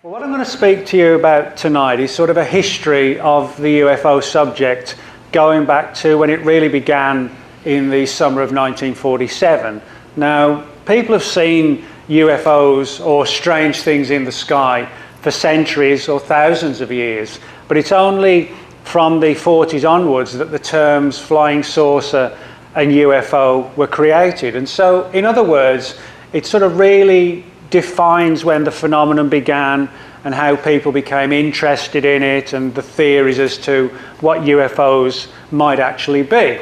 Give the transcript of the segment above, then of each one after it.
Well, what I'm going to speak to you about tonight is sort of a history of the UFO subject going back to when it really began in the summer of 1947. Now, people have seen UFOs or strange things in the sky for centuries or thousands of years, but it's only from the 40s onwards that the terms flying saucer and UFO were created. And so, in other words, it sort of really defines when the phenomenon began and how people became interested in it and the theories as to what UFOs might actually be.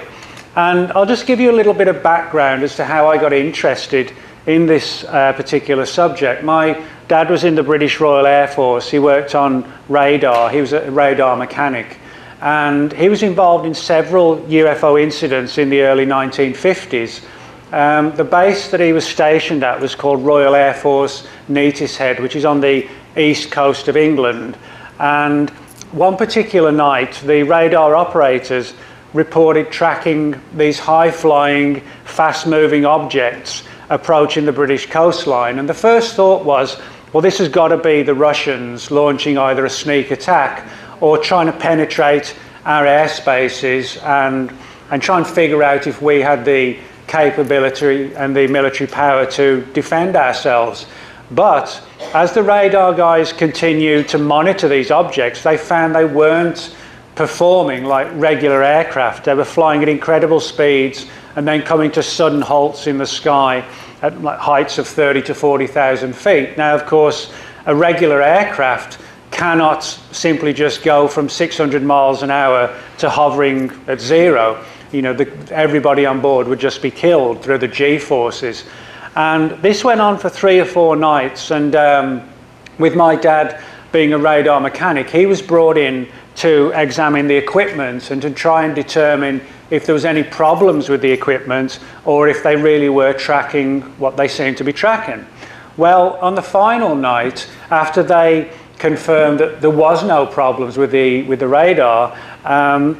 And I'll just give you a little bit of background as to how I got interested in this particular subject. My dad was in the British Royal Air Force. He worked on radar. He was a radar mechanic. And he was involved in several UFO incidents in the early 1950s. The base that he was stationed at was called Royal Air Force Neatishead, which is on the east coast of England. And one particular night, the radar operators reported tracking these high-flying, fast-moving objects approaching the British coastline. And the first thought was, well, this has got to be the Russians launching either a sneak attack or trying to penetrate our airspaces and try and figure out if we had the capability and the military power to defend ourselves. But as the radar guys continued to monitor these objects, they found they weren't performing like regular aircraft. They were flying at incredible speeds and then coming to sudden halts in the sky at like heights of 30 to 40,000 feet. Now, of course, a regular aircraft cannot simply just go from 600 miles an hour to hovering at zero. You know, everybody on board would just be killed through the G-forces. And this went on for 3 or 4 nights. And with my dad being a radar mechanic, he was brought in to examine the equipment and to try and determine if there was any problems with the equipment or if they really were tracking what they seemed to be tracking. Well, on the final night, after they confirmed that there was no problems with the radar,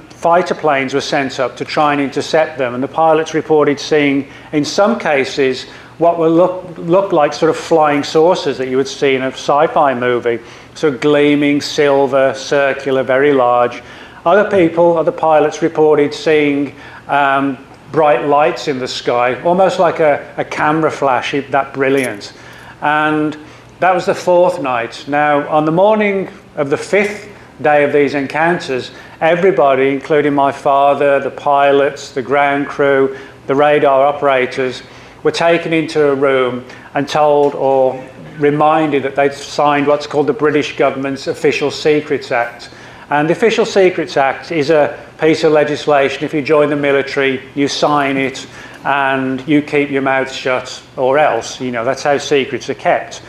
fighter planes were sent up to try and intercept them, and the pilots reported seeing, in some cases, what will look like sort of flying saucers that you would see in a sci-fi movie, sort of gleaming, silver, circular, very large. Other pilots reported seeing bright lights in the sky, almost like a camera flash, that brilliant. And that was the 4th night. Now, on the morning of the 5th day of these encounters, everybody, including my father, the pilots, the ground crew, the radar operators, were taken into a room and told or reminded that they'd signed what's called the British government's Official Secrets Act. And the Official Secrets Act is a piece of legislation. If you join the military, you sign it and you keep your mouth shut, or else, you know, that's how secrets are kept.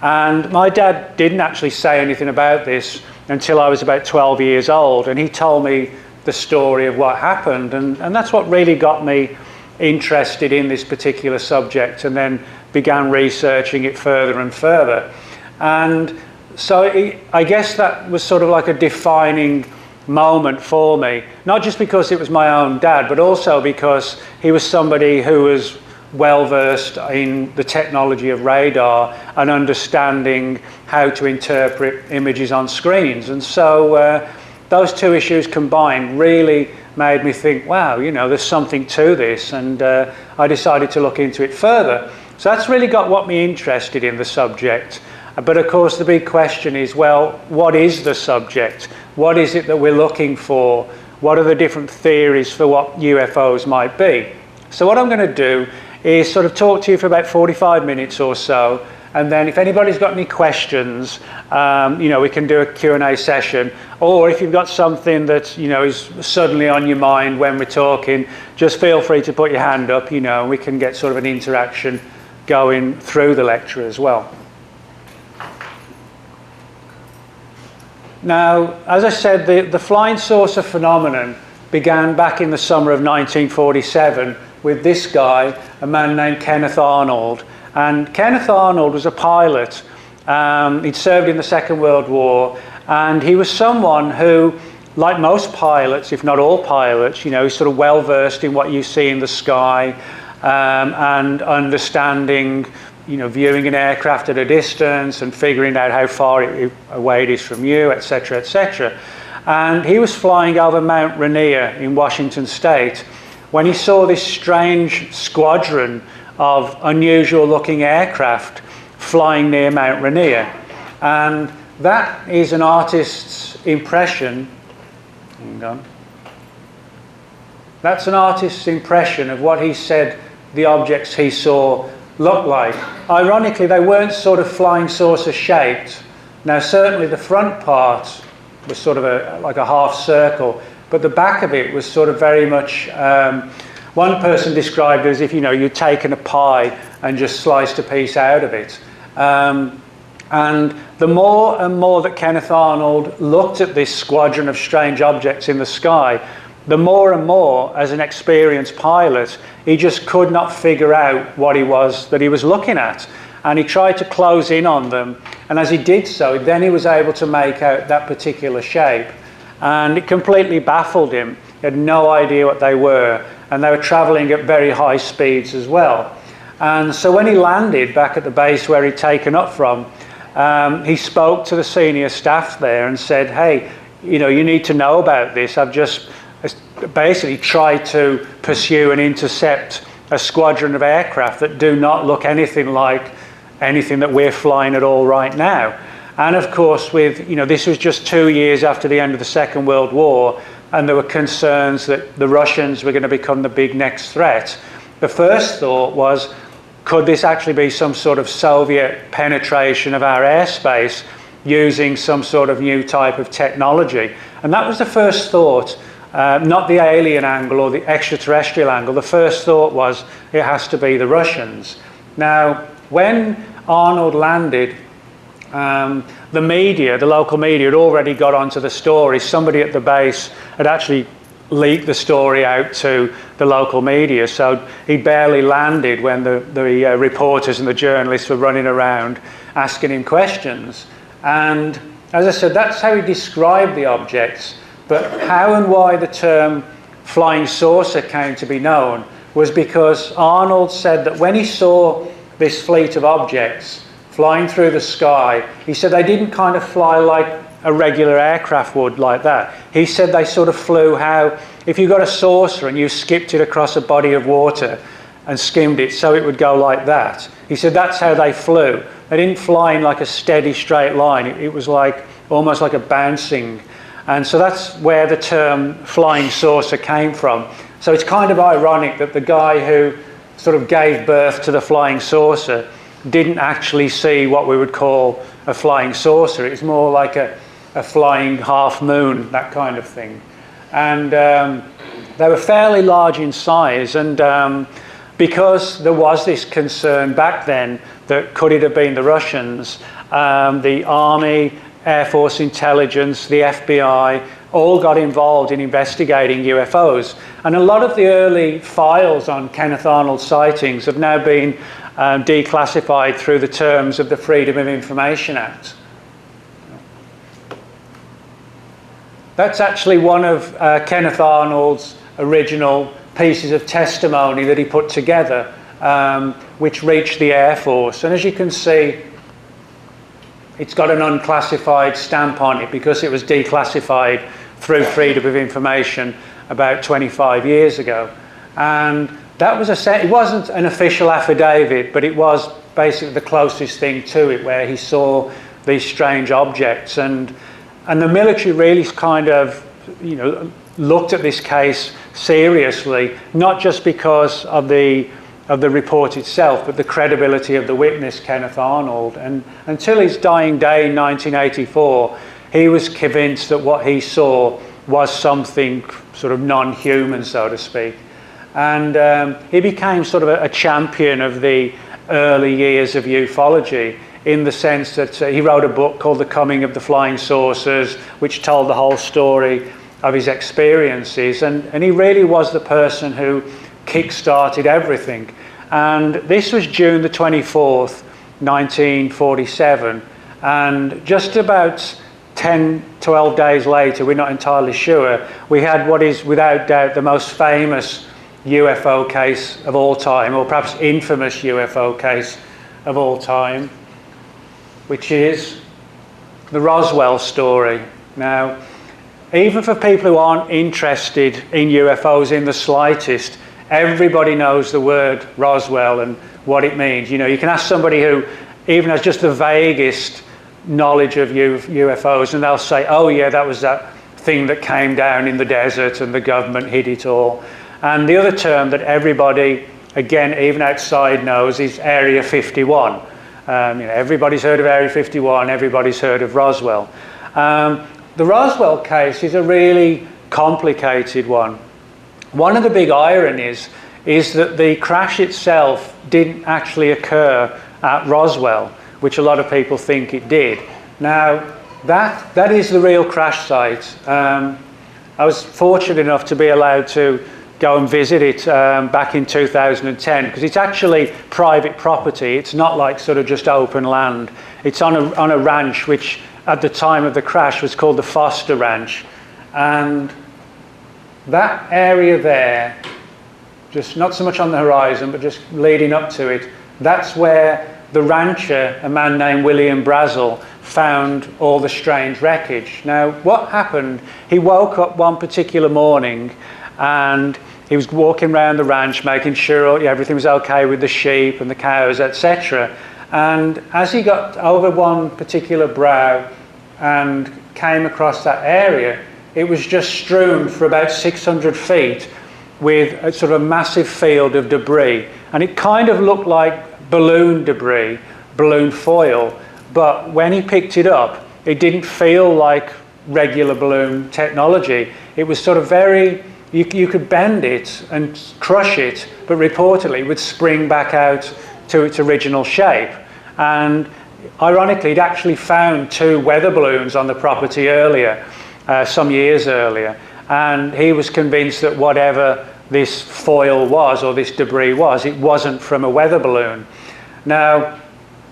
And my dad didn't actually say anything about this until I was about 12 years old, and he told me the story of what happened, and that's what really got me interested in this particular subject, and then began researching it further and further. And so I guess that was sort of like a defining moment for me, not just because it was my own dad, but also because he was somebody who was well versed in the technology of radar and understanding how to interpret images on screens. And so those two issues combined really made me think, wow, you know, there's something to this, and I decided to look into it further. So that's really got what me interested in the subject. But of course the big question is, well, what is the subject? What is it that we're looking for? What are the different theories for what UFOs might be? So what I'm going to do is sort of talk to you for about 45 minutes or so, and then if anybody's got any questions, you know, we can do a Q&A session, or if you've got something that, you know, is suddenly on your mind when we're talking, just feel free to put your hand up, you know, and we can get sort of an interaction going through the lecture as well. Now, as I said, the flying saucer phenomenon began back in the summer of 1947 with this guy, a man named Kenneth Arnold. And Kenneth Arnold was a pilot. He'd served in the Second World War, and he was someone who, like most pilots, if not all pilots, you know, he's sort of well versed in what you see in the sky, and understanding viewing an aircraft at a distance and figuring out how far away it is from you, etc., etc. And he was flying over Mount Rainier in Washington State when he saw this strange squadron of unusual looking aircraft flying near Mount Rainier. And that is an artist's impression. Hang on. That's an artist's impression of what he said the objects he saw looked like. Ironically, they weren't sort of flying saucer shaped. Now, certainly the front part was sort of like a half circle, but the back of it was sort of very much, one person described it as if, you'd taken a pie and just sliced a piece out of it. And the more and more that Kenneth Arnold looked at this squadron of strange objects in the sky, the more and more, as an experienced pilot, he just could not figure out what he was that he was looking at. And he tried to close in on them. And as he did so, then he was able to make out that particular shape. And it completely baffled him. He had no idea what they were. And they were traveling at very high speeds as well. And so when he landed back at the base where he'd taken up from, he spoke to the senior staff there and said, hey, you need to know about this. I've just basically tried to pursue and intercept a squadron of aircraft that do not look anything like anything that we're flying at all right now. And of course, this was just 2 years after the end of the Second World War, and there were concerns that the Russians were going to become the big next threat. The first thought was, could this actually be some sort of Soviet penetration of our airspace using some sort of new type of technology? And that was the first thought. Not the alien angle or the extraterrestrial angle. The first thought was, it has to be the Russians. Now, when Arnold landed, the media, the local media, had already got onto the story. Somebody at the base had actually leaked the story out to the local media. So he barely landed when the reporters and the journalists were running around asking him questions. And as I said, that's how he described the objects. But how and why the term flying saucer came to be known was because Arnold said that when he saw this fleet of objects flying through the sky, he said they didn't kind of fly like a regular aircraft would like that. He said they sort of flew how, if you got a saucer and you skipped it across a body of water and skimmed it so it would go like that. He said that's how they flew. They didn't fly in like a steady straight line. It was like almost like a bouncing. And so that's where the term flying saucer came from. So it's kind of ironic that the guy who sort of gave birth to the flying saucer didn't actually see what we would call a flying saucer. It's more like a flying half moon, that kind of thing. And they were fairly large in size. And because there was this concern back then that could it have been the Russians, the Army, Air Force Intelligence, the FBI, all got involved in investigating UFOs. And a lot of the early files on Kenneth Arnold sightings have now been declassified through the terms of the Freedom of Information Act. That's actually one of Kenneth Arnold's original pieces of testimony that he put together, which reached the Air Force. And as you can see, it's got an unclassified stamp on it because it was declassified through Freedom of Information about 25 years ago. And that was it wasn't an official affidavit, but it was basically the closest thing to it, where he saw these strange objects. And the military really kind of, looked at this case seriously, not just because of the report itself, but the credibility of the witness, Kenneth Arnold. And until his dying day in 1984, he was convinced that what he saw was something sort of non-human, so to speak. And he became sort of a champion of the early years of ufology, in the sense that he wrote a book called The Coming of the Flying Saucers, which told the whole story of his experiences. And he really was the person who kick-started everything. And this was June the 24th, 1947. And just about 10, 12 days later, we're not entirely sure, we had what is without doubt the most famous UFO case of all time, or perhaps infamous UFO case of all time, which is the Roswell story. Now, even for people who aren't interested in UFOs in the slightest, everybody knows the word Roswell and what it means. You know, you can ask somebody who even has just the vaguest knowledge of UFOs and they'll say, oh yeah, that was that thing that came down in the desert and the government hid it all. And the other term that everybody, again, even outside knows is Area 51. You know, everybody's heard of Area 51, everybody's heard of Roswell. The Roswell case is a really complicated one. One of the big ironies is that the crash itself didn't actually occur at Roswell, which a lot of people think it did. Now, that is the real crash site. I was fortunate enough to be allowed to go and visit it back in 2010, because it's actually private property. It's not like sort of just open land. It's on a ranch which at the time of the crash was called the Foster Ranch. And that area there, just not so much on the horizon, but just leading up to it, that's where the rancher, a man named William Brazel, found all the strange wreckage. Now, what happened, he woke up one particular morning and he was walking around the ranch making sure everything was okay with the sheep and the cows, etc. And as he got over one particular brow and came across that area, it was just strewn for about 600 feet with a sort of massive field of debris. And it kind of looked like balloon debris, balloon foil, but when he picked it up, it didn't feel like regular balloon technology. It was sort of very, you could bend it and crush it, but reportedly it would spring back out to its original shape. And ironically, he'd actually found 2 weather balloons on the property earlier, some years earlier, and he was convinced that whatever this foil was, or this debris was, it wasn't from a weather balloon. Now,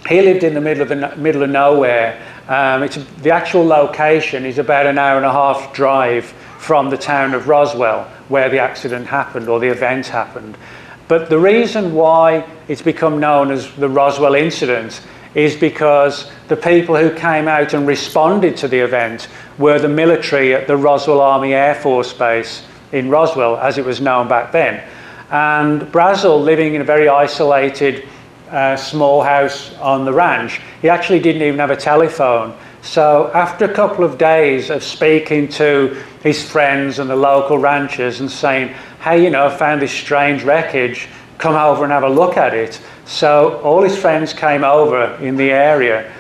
he lived in the middle of nowhere. The actual location is about an hour and a half drive from the town of Roswell, where the accident happened, or the event happened. But the reason why it's become known as the Roswell incident is because the people who came out and responded to the event were the military at the Roswell Army Air Force Base in Roswell, as it was known back then. And Brazel, living in a very isolated small house on the ranch, he actually didn't even have a telephone. So after a couple of days of speaking to his friends and the local ranchers and saying, hey, you know, I found this strange wreckage, come over and have a look at it. So all his friends came over in the area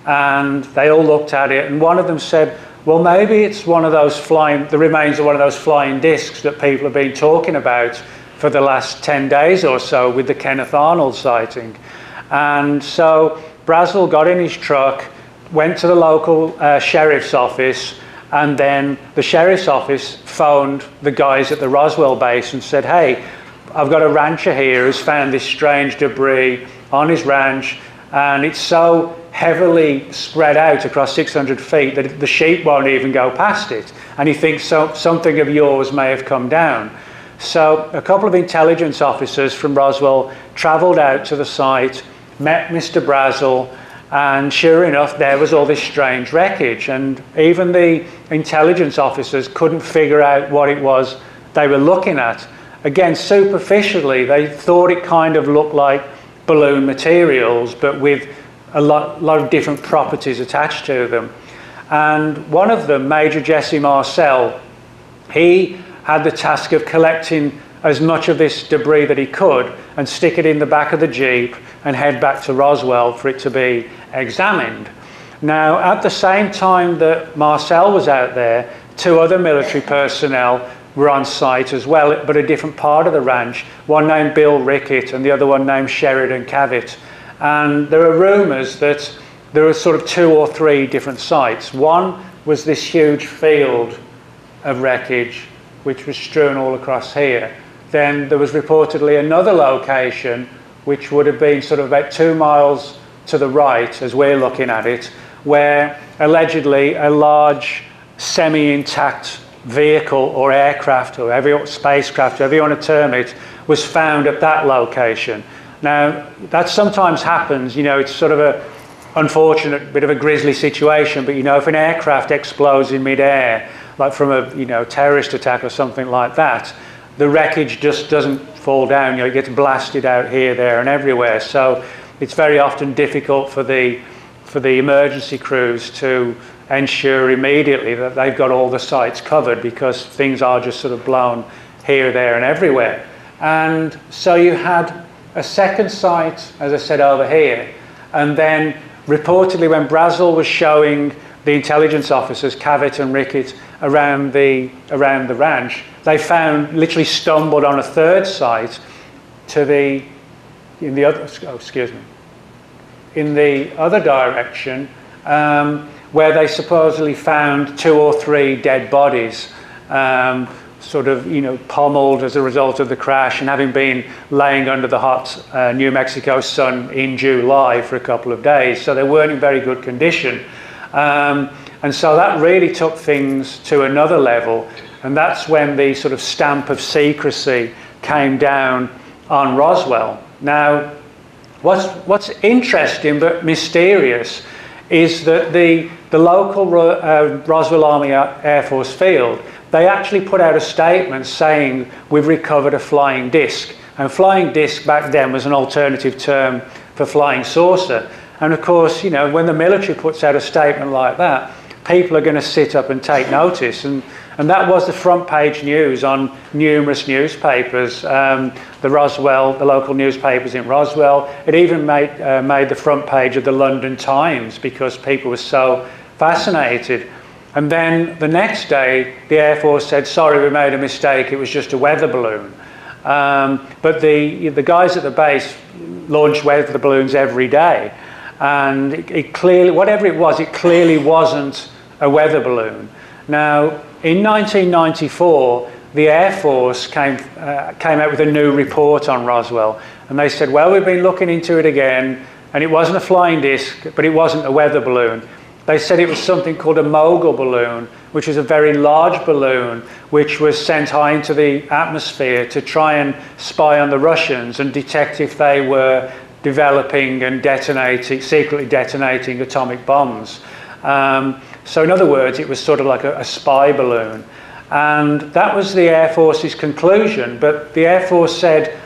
and they all looked at it, and one of them said, well, maybe it's one of those the remains of one of those flying discs that people have been talking about for the last 10 days or so with the Kenneth Arnold sighting. And so Brazel got in his truck, went to the local sheriff's office, and then the sheriff's office phoned the guys at the Roswell base and said, hey, I've got a rancher here who's found this strange debris on his ranch, and it's so heavily spread out across 600 feet that the sheep won't even go past it, and he thinks something of yours may have come down. So a couple of intelligence officers from Roswell travelled out to the site, met Mr. Brazel, and sure enough, there was all this strange wreckage, and even the intelligence officers couldn't figure out what it was they were looking at. Again, superficially, they thought it kind of looked like balloon materials, but with a lot of different properties attached to them. And one of them, Major Jesse Marcel, he had the task of collecting as much of this debris that he could and stick it in the back of the Jeep and head back to Roswell for it to be examined. Now, at the same time that Marcel was out there, 2 other military personnel were on site as well, but a different part of the ranch, one named Bill Rickett and the other one named Sheridan Cavett. And there are rumours that there were sort of 2 or 3 different sites. One was this huge field of wreckage which was strewn all across here. Then there was reportedly another location which would have been sort of about 2 miles to the right as we're looking at it, where allegedly a large semi-intact vehicle or aircraft or spacecraft, whatever you want to term it, was found at that location. Now, that sometimes happens, you know, it's sort of a unfortunate bit of a grisly situation, but you know, if an aircraft explodes in midair, like from a, you know, terrorist attack or something like that, the wreckage just doesn't fall down, you know, it gets blasted out here, there and everywhere. So it's very often difficult for the emergency crews to ensure immediately that they've got all the sites covered, because things are just sort of blown here, there and everywhere. And so you had a second site, as I said, over here, and then reportedly when Brazel was showing the intelligence officers, Cavett and Rickett, around the ranch, they literally stumbled on a third site in the other direction, where they supposedly found 2 or 3 dead bodies, sort of, you know, pummeled as a result of the crash, and having been laying under the hot New Mexico sun in July for a couple of days, so they weren't in very good condition. And so that really took things to another level, and that's when the sort of stamp of secrecy came down on Roswell. Now, what's interesting but mysterious is that the local Roswell Army Air Force field, they actually put out a statement saying, we've recovered a flying disc. And flying disc back then was an alternative term for flying saucer. And of course, you know, when the military puts out a statement like that, people are going to sit up and take notice. And that was the front page news on numerous newspapers, the local newspapers in Roswell. It even made the front page of the London Times, because people were so fascinated. And then the next day, the Air Force said, sorry, we made a mistake, it was just a weather balloon. But the guys at the base launched weather balloons every day. And it clearly, whatever it was, it clearly wasn't a weather balloon. Now, in 1994, the Air Force came out with a new report on Roswell. And they said, well, we've been looking into it again, and it wasn't a flying disc, but it wasn't a weather balloon. They said it was something called a mogul balloon, which is a very large balloon, which was sent high into the atmosphere to try and spy on the Russians and detect if they were developing and secretly detonating atomic bombs. So in other words, it was sort of like a spy balloon. And that was the Air Force's conclusion. But the Air Force said,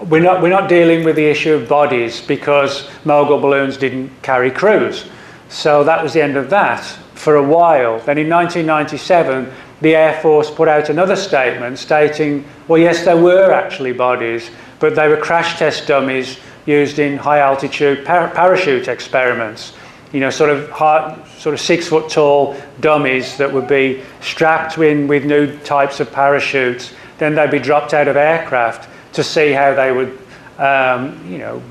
we're not dealing with the issue of bodies, because mogul balloons didn't carry crews. So that was the end of that for a while. Then in 1997, the Air Force put out another statement stating, well, yes, there were actually bodies, but they were crash test dummies used in high altitude parachute experiments. You know, sort of 6 foot tall dummies that would be strapped in with new types of parachutes. Then they'd be dropped out of aircraft to see how they would, you know,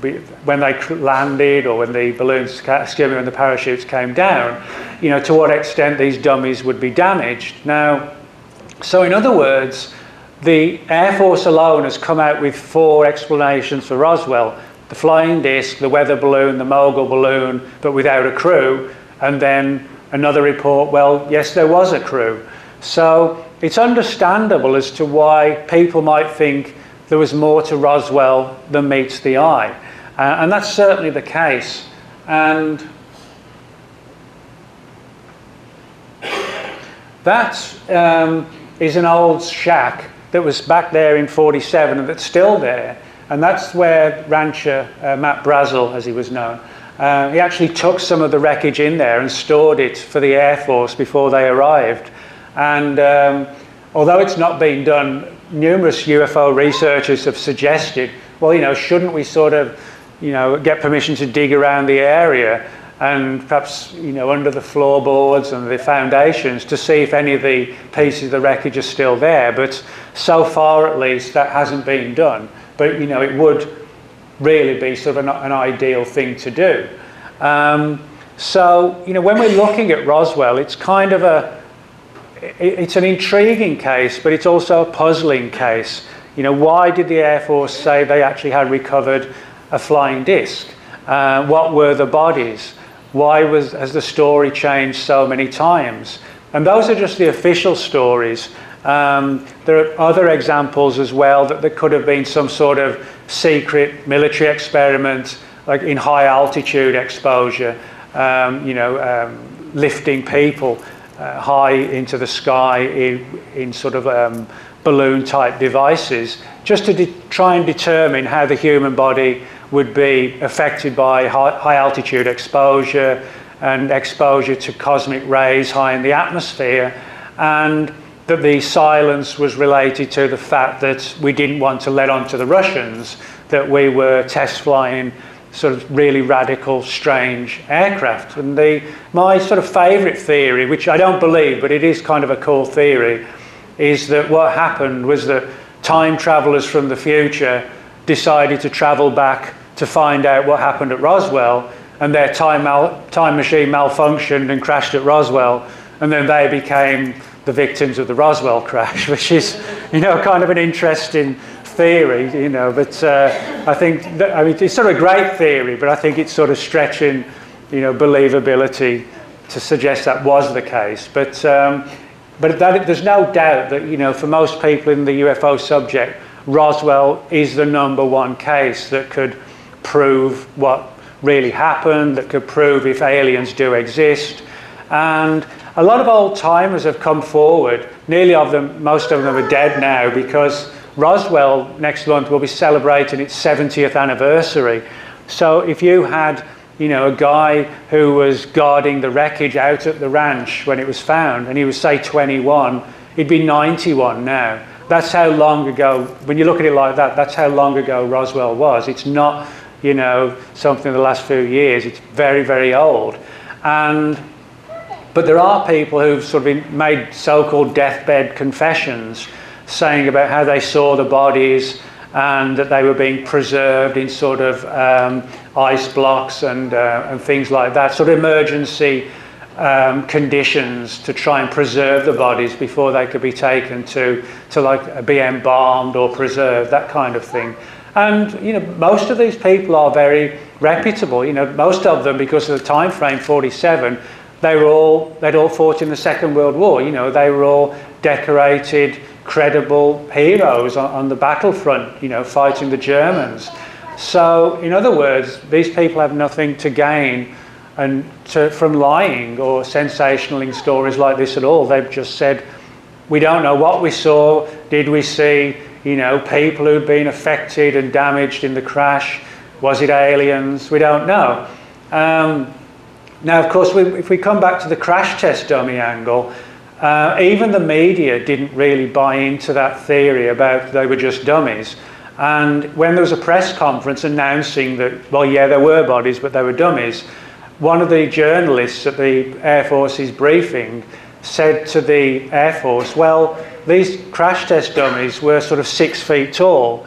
when they landed, or when the when the parachutes came down, you know, to what extent these dummies would be damaged. Now, so in other words, the Air Force alone has come out with 4 explanations for Roswell: the flying disc, the weather balloon, the mogul balloon, but without a crew, and then another report, well, yes, there was a crew. So it's understandable as to why people might think there was more to Roswell than meets the eye. And that's certainly the case. And that is an old shack that was back there in 47 and that's still there. And that's where rancher Matt Brazel, as he was known, he actually took some of the wreckage in there and stored it for the Air Force before they arrived. And although it's not been done, numerous UFO researchers have suggested, well, you know, shouldn't we sort of, you know, get permission to dig around the area and perhaps, you know, under the floorboards and the foundations to see if any of the pieces of the wreckage are still there. But so far, at least, that hasn't been done. But, you know, it would really be sort of an ideal thing to do. So, you know, when we're looking at Roswell, it's kind of it's an intriguing case, but it's also a puzzling case. You know, why did the Air Force say they actually had recovered a flying disc? What were the bodies? Why has the story changed so many times? And those are just the official stories. There are other examples as well that there could have been some sort of secret military experiment, like in high altitude exposure, lifting people high into the sky in sort of balloon type devices, just to try and determine how the human body would be affected by high altitude exposure and exposure to cosmic rays high in the atmosphere, and that the silence was related to the fact that we didn't want to let on to the Russians that we were test flying sort of really radical, strange aircraft. And my sort of favourite theory, which I don't believe, but it is kind of a cool theory, is that what happened was that time travellers from the future decided to travel back to find out what happened at Roswell, and their time machine malfunctioned and crashed at Roswell, and then they became the victims of the Roswell crash, which is, kind of an interesting theory, but I think it's sort of a great theory, but I think it's sort of stretching, believability to suggest that was the case. But there's no doubt that, for most people in the UFO subject, Roswell is the #1 case that could prove what really happened, that could prove if aliens do exist. And a lot of old timers have come forward. Most of them are dead now, because Roswell next month will be celebrating its 70th anniversary. So if you had, a guy who was guarding the wreckage out at the ranch when it was found, and he was, say, 21, he'd be 91 now. That's how long ago, when you look at it like that, that's how long ago Roswell was. It's not, something in the last few years. It's very, very old. But there are people who've sort of made so-called deathbed confessions, saying about how they saw the bodies and that they were being preserved in sort of ice blocks and things like that, sort of emergency conditions to try and preserve the bodies before they could be taken to like be embalmed or preserved, that kind of thing. And most of these people are very reputable. Most of them, because of the time frame, 47, they'd all fought in the Second World War. They were all decorated, credible heroes on the battlefront, fighting the Germans. So, in other words, these people have nothing to gain from lying or sensationaling stories like this at all. They've just said, we don't know what we saw. Did we see, people who'd been affected and damaged in the crash? Was it aliens? We don't know. Now, of course, if we come back to the crash test dummy angle, even the media didn't really buy into that theory about they were just dummies. And when there was a press conference announcing that, well, yeah, there were bodies, but they were dummies, one of the journalists at the Air Force's briefing said to the Air Force, well, these crash test dummies were sort of 6 feet tall,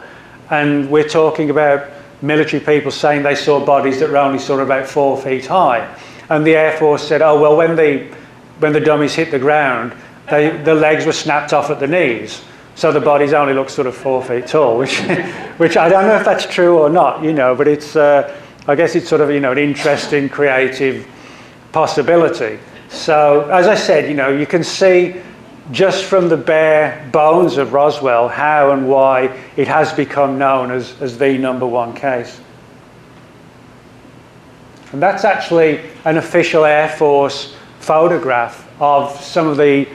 and we're talking about military people saying they saw bodies that were only sort of about 4 feet high. And the Air Force said, oh, well, when the dummies hit the ground, the legs were snapped off at the knees. So the bodies only look sort of 4 feet tall, which I don't know if that's true or not, but it's, I guess it's sort of, an interesting, creative possibility. So, as I said, you can see just from the bare bones of Roswell how and why it has become known as the #1 case. And that's actually an official Air Force photograph of some of the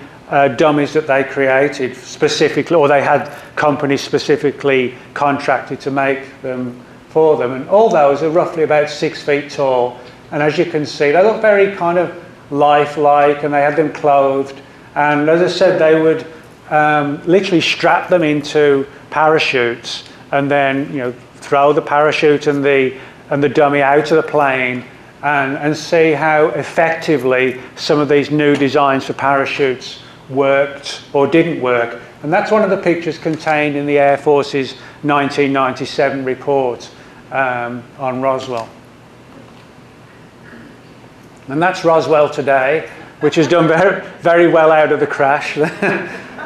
dummies that they created specifically, or they had companies specifically contracted to make them for them. And all those are roughly about 6 feet tall. And as you can see, they look very kind of lifelike, and they had them clothed. And as I said, they would literally strap them into parachutes and then, throw the parachute and the dummy out of the plane and see how effectively some of these new designs for parachutes worked or didn't work. And that's one of the pictures contained in the Air Force's 1997 report on Roswell. And that's Roswell Today, which has done very, very well out of the crash.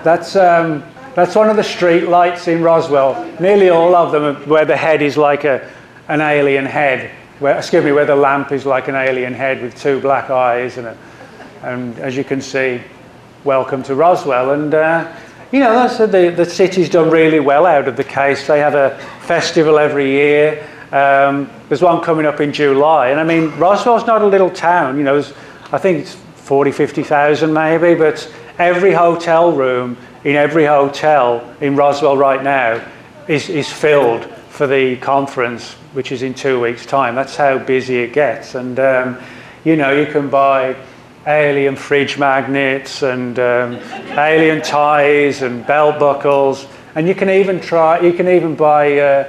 That's one of the street lights in Roswell. Nearly all of them are where the head is like an alien head. Where the lamp is like an alien head with 2 black eyes. And as you can see, welcome to Roswell. And you know, that's the city's done really well out of the case. They have a festival every year. There's one coming up in July. And I mean, Roswell's not a little town, you know, I think it's 40, 50,000 maybe, but every hotel room in every hotel in Roswell right now is filled for the conference, which is in 2 weeks' time. That's how busy it gets. And, you know, you can buy alien fridge magnets and alien ties and belt buckles, and you can even buy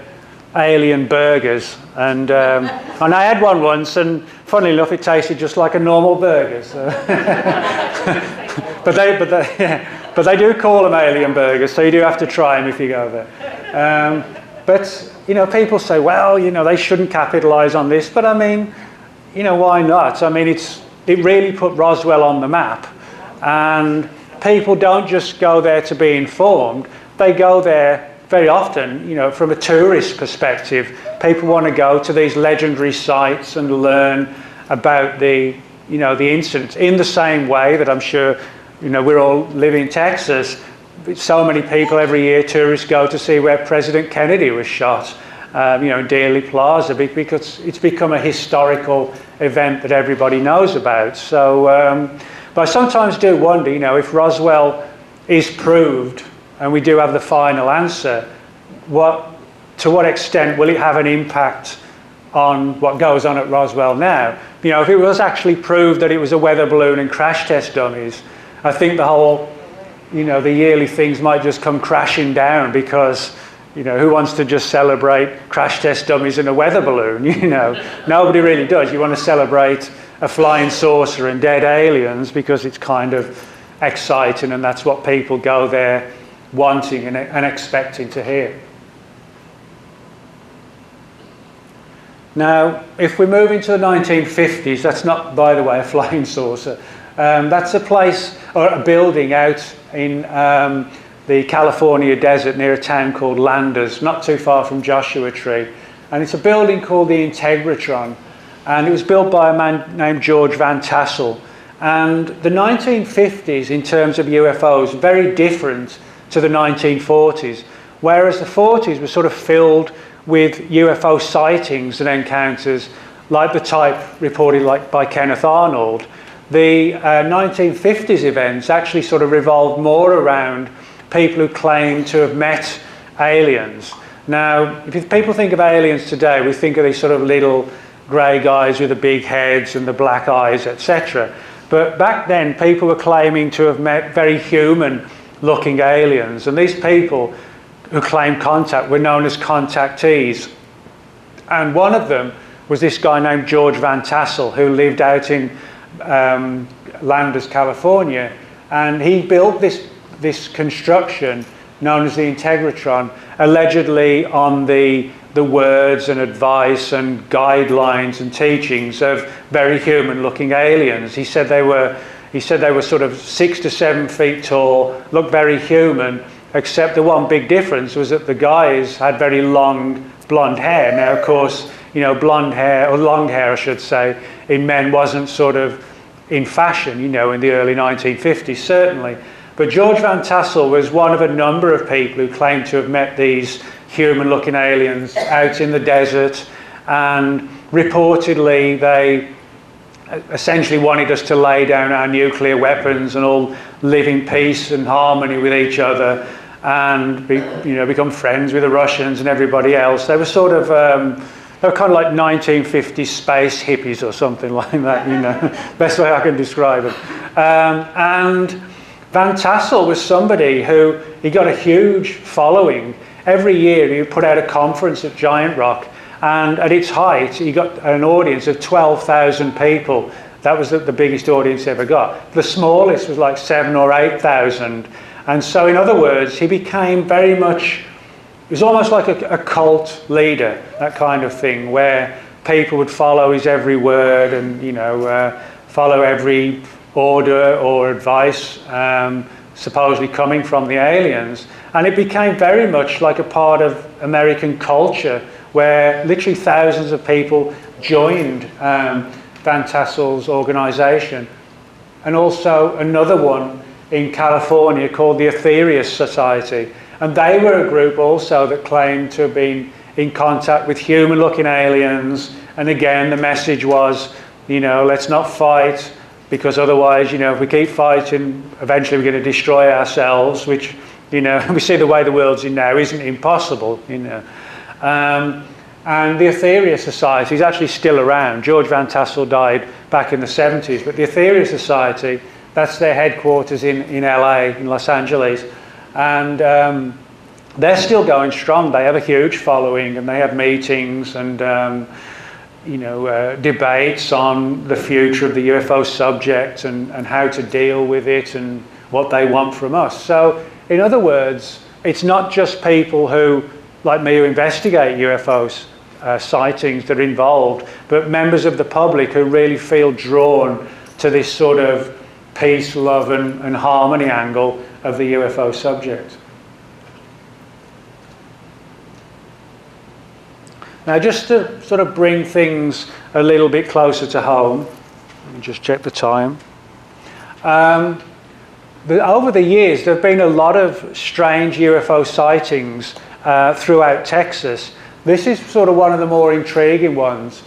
alien burgers. And I had one once, and funnily enough, it tasted just like a normal burger. So. but they do call them alien burgers, so you do have to try them if you go there. But you know, people say, well, you know, they shouldn't capitalise on this. But I mean, you know, why not? I mean, it really put Roswell on the map, and people don't just go there to be informed. They go there very often, you know, from a tourist perspective. People want to go to these legendary sites and learn about the incidents in the same way that I'm sure, you know, we're all living in Texas. So many people every year, tourists go to see where President Kennedy was shot, you know, in Dealey Plaza, because it's become a historical event that everybody knows about. So, but I sometimes do wonder, you know, if Roswell is proved and we do have the final answer, to what extent will it have an impact on what goes on at Roswell now? You know, if it was actually proved that it was a weather balloon and crash test dummies, I think the whole, you know, the yearly things might just come crashing down, because, you know, who wants to just celebrate crash test dummies and a weather balloon? You know, nobody really does. You want to celebrate a flying saucer and dead aliens because it's kind of exciting, and that's what people go there wanting and expecting to hear. Now, if we move into the 1950s, that's not, by the way, a flying saucer. That's a place, or a building out in the California desert near a town called Landers, not too far from Joshua Tree. And it's a building called the Integratron. And it was built by a man named George Van Tassel. And the 1950s, in terms of UFOs, very different to the 1940s. Whereas the 40s were sort of filled with UFO sightings and encounters, like the type reported by Kenneth Arnold. The 1950s events actually sort of revolved more around people who claim to have met aliens. Now, if people think of aliens today, we think of these sort of little grey guys with the big heads and the black eyes, etc. But back then, people were claiming to have met very human-looking aliens, and these people who claimed contact were known as contactees. And one of them was this guy named George Van Tassel, who lived out in Landers, California, and he built this construction known as the Integratron, allegedly on the words and advice and guidelines and teachings of very human-looking aliens. He said they were sort of 6 to 7 feet tall, looked very human, except the one big difference was that the guys had very long blonde hair. Now, of course, you know, blonde hair, or long hair, I should say, in men wasn't sort of in fashion, you know, in the early 1950s, certainly. But George Van Tassel was one of a number of people who claimed to have met these human-looking aliens out in the desert, and reportedly they essentially wanted us to lay down our nuclear weapons and all live in peace and harmony with each other, and become friends with the Russians and everybody else. They were sort of they were kind of like 1950s space hippies or something like that, you know, best way I can describe it. And Van Tassel was somebody who, he got a huge following. Every year he would put out a conference at Giant Rock, and at its height he got an audience of 12,000 people. That was the biggest audience he ever got. The smallest was like 7,000 or 8,000. And so, in other words, he became very much, it was almost like a cult leader, that kind of thing, where people would follow his every word and, you know, follow every order or advice supposedly coming from the aliens. And it became very much like a part of American culture, where literally thousands of people joined Van Tassel's organisation. And also another one in California called the Aetherius Society. And they were a group also that claimed to have been in contact with human-looking aliens. And again, the message was, you know, let's not fight, because otherwise, you know, if we keep fighting, eventually we're going to destroy ourselves, which, you know, we see the way the world's in now isn't impossible, you know. And the Aetherius Society is actually still around. George Van Tassel died back in the 70s, but the Aetherius Society, that's their headquarters in LA, in Los Angeles. And they're still going strong. They have a huge following, and they have meetings and you know, debates on the future of the UFO subject and how to deal with it and what they want from us. So, in other words, it's not just people who, like me, who investigate UFOs sightings that are involved, but members of the public who really feel drawn to this sort of peace, love and harmony angle of the UFO subject. Now, just to sort of bring things a little bit closer to home, let me just check the time. But over the years, there have been a lot of strange UFO sightings throughout Texas. This is sort of one of the more intriguing ones.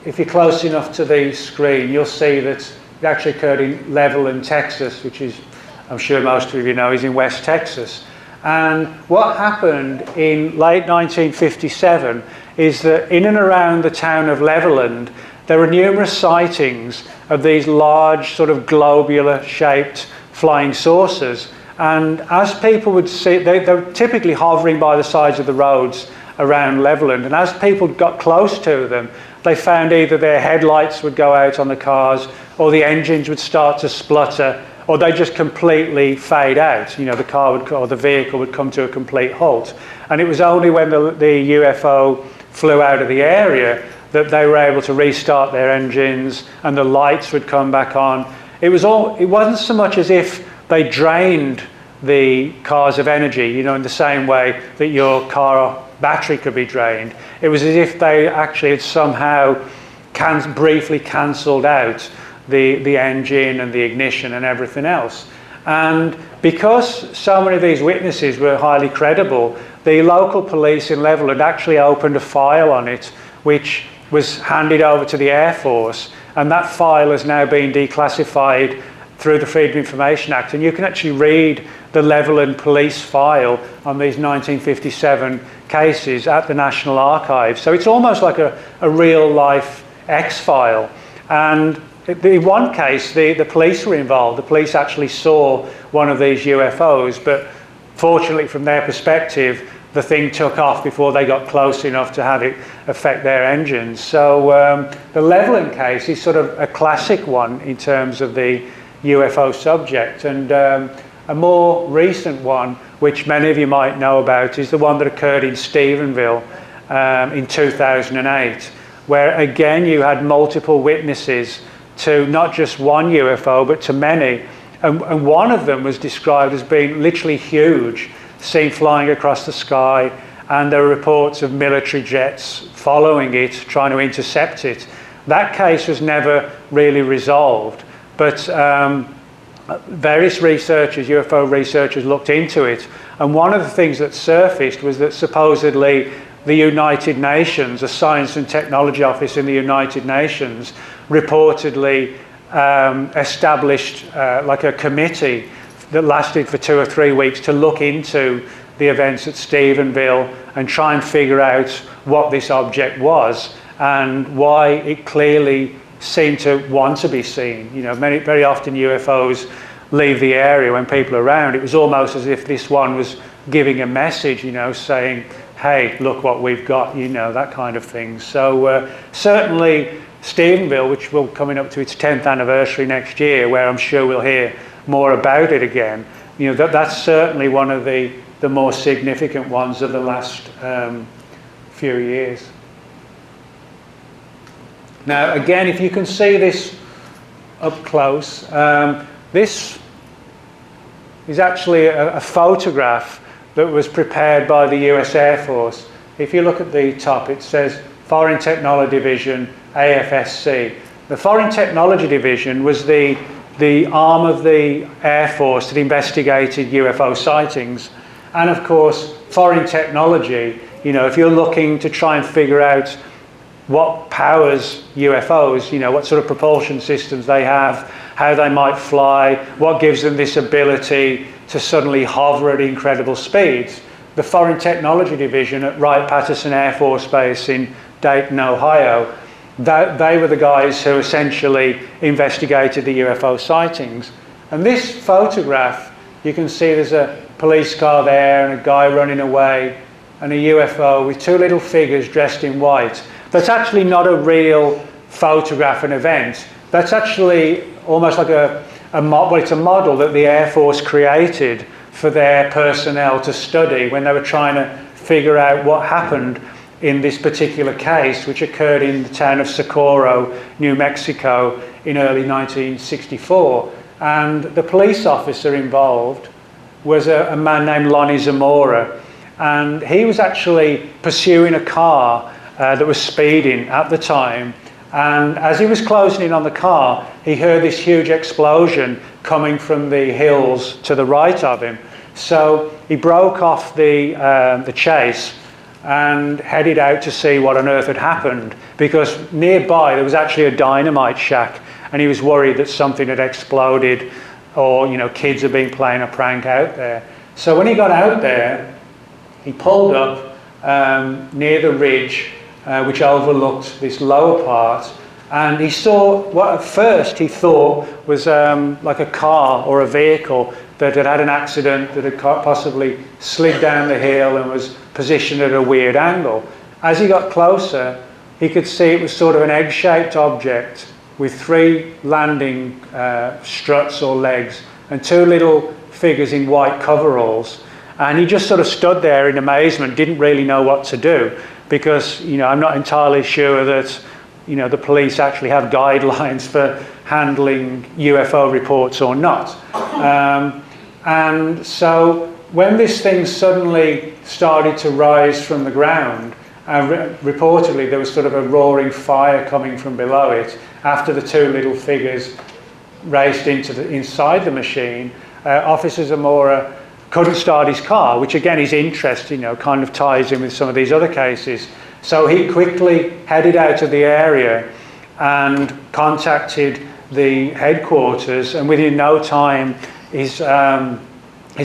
If you're close enough to the screen, you'll see that it actually occurred in Levelland, Texas, which is, I'm sure most of you know, is in West Texas. And what happened in late 1957 is that in and around the town of Levelland, there were numerous sightings of these large, sort of globular-shaped flying saucers. And as people would see, they were typically hovering by the sides of the roads around Levelland. And as people got close to them, they found either their headlights would go out on the cars, or the engines would start to splutter, or they just completely fade out. You know, the car would, or the vehicle would come to a complete halt. And it was only when the UFO flew out of the area that they were able to restart their engines and the lights would come back on. It wasn't so much as if they drained the cars of energy, you know, in the same way that your car battery could be drained. It was as if they actually had somehow briefly cancelled out the engine and the ignition and everything else. And because so many of these witnesses were highly credible, the local police in Levelland actually opened a file on it, which was handed over to the Air Force, and that file has now been declassified through the Freedom of Information Act, and you can actually read the Levelland police file on these 1957 cases at the National Archives. So it's almost like a real-life X-file. And in one case, the police were involved. The police actually saw one of these UFOs, but fortunately from their perspective, the thing took off before they got close enough to have it affect their engines. So the Levelland case is sort of a classic one in terms of the UFO subject. And a more recent one, which many of you might know about, is the one that occurred in Stephenville in 2008, where again you had multiple witnesses to not just one UFO, but to many. And one of them was described as being literally huge, seen flying across the sky, and there were reports of military jets following it, trying to intercept it. That case was never really resolved, but various researchers, UFO researchers, looked into it, and one of the things that surfaced was that supposedly the United Nations, a science and technology office in the United Nations, reportedly established like a committee that lasted for 2 or 3 weeks to look into the events at Stephenville and try and figure out what this object was and why it clearly seemed to want to be seen. You know, very often UFOs leave the area when people are around. It was almost as if this one was giving a message, you know, saying, hey, look what we've got, you know, that kind of thing. So certainly Stephenville, which will coming up to its 10th anniversary next year, where I'm sure we'll hear more about it again, you know, that's certainly one of the more significant ones of the last few years. Now again, if you can see this up close, this is actually a photograph that was prepared by the US Air Force. If you look at the top, it says Foreign Technology Division, AFSC. The Foreign Technology Division was the the arm of the Air Force that investigated UFO sightings. And of course, foreign technology, you know, if you're looking to try and figure out what powers UFOs, you know, what sort of propulsion systems they have, how they might fly, what gives them this ability to suddenly hover at incredible speeds. The Foreign Technology Division at Wright-Patterson Air Force Base in Dayton, Ohio, they were the guys who essentially investigated the UFO sightings. And this photograph, you can see there's a police car there and a guy running away and a UFO with two little figures dressed in white. That's actually not a real photograph, an event. That's actually almost like it's a model that the Air Force created for their personnel to study when they were trying to figure out what happened in this particular case, which occurred in the town of Socorro, New Mexico, in early 1964. And the police officer involved was a man named Lonnie Zamora, and he was actually pursuing a car that was speeding at the time. And as he was closing in on the car, he heard this huge explosion coming from the hills to the right of him. So he broke off the chase and headed out to see what on earth had happened, because nearby there was actually a dynamite shack, and he was worried that something had exploded, or, you know, kids had been playing a prank out there. So when he got out there, he pulled up near the ridge which overlooked this lower part, and he saw what at first he thought was like a car or a vehicle that had had an accident, that had possibly slid down the hill and was positioned at a weird angle. As he got closer, he could see it was sort of an egg-shaped object with three landing struts or legs and two little figures in white coveralls. And he just sort of stood there in amazement, didn't really know what to do, because, you know, I'm not entirely sure that, you know, the police actually have guidelines for handling UFO reports or not. And so when this thing suddenly started to rise from the ground, reportedly there was sort of a roaring fire coming from below it after the two little figures raced inside the machine. Officer Zamora couldn't start his car, which again is interesting, you know, kind of ties in with some of these other cases. So he quickly headed out of the area and contacted the headquarters, and within no time his